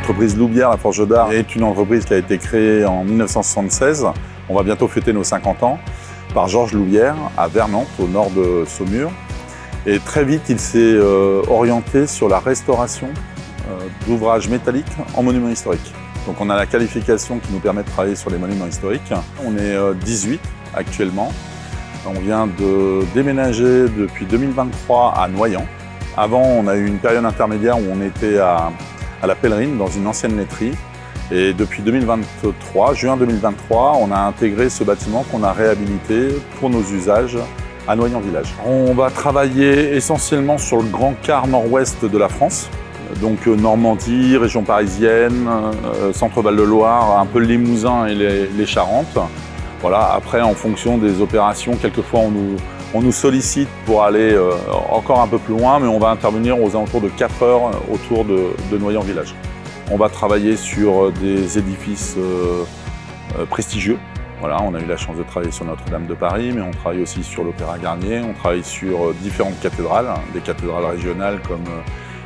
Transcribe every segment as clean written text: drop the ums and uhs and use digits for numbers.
L'entreprise Loubière, la Forge d'Art, est une entreprise qui a été créée en 1976. On va bientôt fêter nos 50 ans, par Georges Loubière, à Vernantes, au nord de Saumur. Et très vite, il s'est orienté sur la restauration d'ouvrages métalliques en monuments historiques. Donc on a la qualification qui nous permet de travailler sur les monuments historiques. On est 18 actuellement. On vient de déménager depuis 2023 à Noyant. Avant, on a eu une période intermédiaire où on était à la Pèlerine, dans une ancienne laiterie. Et depuis 2023, juin 2023, on a intégré ce bâtiment qu'on a réhabilité pour nos usages à Noyant Village. On va travailler essentiellement sur le grand quart nord-ouest de la France. Donc Normandie, région parisienne, centre-Val de Loire, un peu le Limousin et les Charentes. Voilà. Après, en fonction des opérations, quelquefois on nous sollicite pour aller encore un peu plus loin, mais on va intervenir aux alentours de 4 heures autour de Noyant Village. On va travailler sur des édifices prestigieux. Voilà, on a eu la chance de travailler sur Notre-Dame de Paris, mais on travaille aussi sur l'Opéra Garnier, on travaille sur différentes cathédrales, des cathédrales régionales comme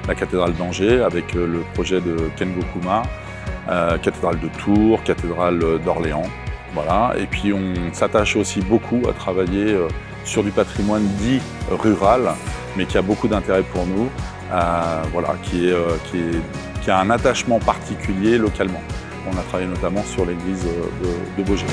la cathédrale d'Angers avec le projet de Ken Gokuma, cathédrale de Tours, cathédrale d'Orléans. Voilà. Et puis on s'attache aussi beaucoup à travailler sur du patrimoine dit rural, mais qui a beaucoup d'intérêt pour nous, voilà, qui a un attachement particulier localement. On a travaillé notamment sur l'église de Baugé.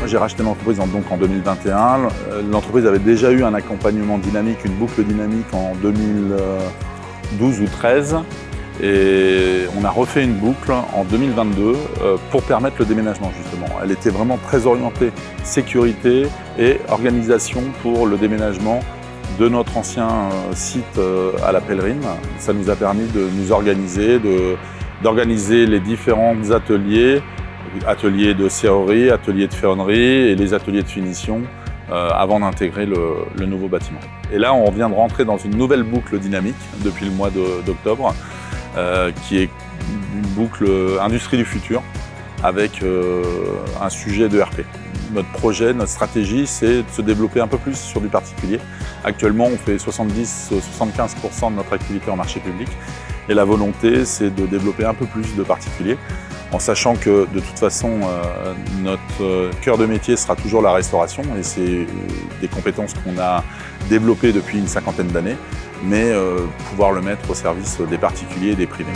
J'ai racheté l'entreprise donc en 2021. L'entreprise avait déjà eu un accompagnement dynamique, une boucle dynamique en 2012 ou 2013. Et on a refait une boucle en 2022 pour permettre le déménagement justement. Elle était vraiment très orientée sécurité et organisation pour le déménagement de notre ancien site à la Pèlerine. Ça nous a permis de nous organiser, d'organiser les différents ateliers de serrurerie, ateliers de ferronnerie et les ateliers de finition avant d'intégrer le nouveau bâtiment. Et là, on vient de rentrer dans une nouvelle boucle dynamique depuis le mois d'octobre, qui est une boucle industrie du futur avec un sujet de RP. Notre projet, notre stratégie, c'est de se développer un peu plus sur du particulier. Actuellement, on fait 70-75% de notre activité en marché public et la volonté, c'est de développer un peu plus de particuliers, en sachant que de toute façon, notre cœur de métier sera toujours la restauration et c'est des compétences qu'on a développées depuis une cinquantaine d'années, mais pouvoir le mettre au service des particuliers et des privés.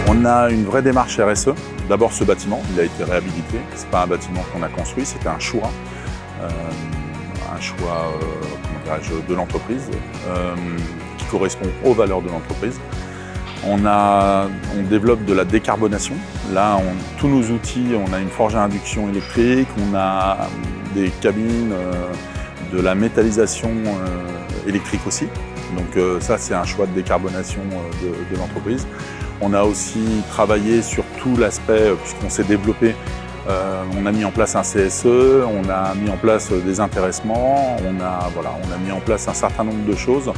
On a une vraie démarche RSE. D'abord ce bâtiment, il a été réhabilité. Ce n'est pas un bâtiment qu'on a construit, c'était un choix de l'entreprise qui correspond aux valeurs de l'entreprise. On développe de la décarbonation. Là, tous nos outils, on a une forge à induction électrique, on a des cabines, de la métallisation électrique aussi. Donc ça, c'est un choix de décarbonation de l'entreprise. On a aussi travaillé sur tout l'aspect, puisqu'on s'est développé, on a mis en place un CSE, on a mis en place des intéressements, on a mis en place un certain nombre de choses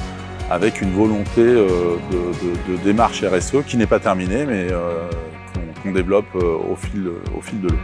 avec une volonté de démarche RSE qui n'est pas terminée, mais qu'on développe au fil de l'eau.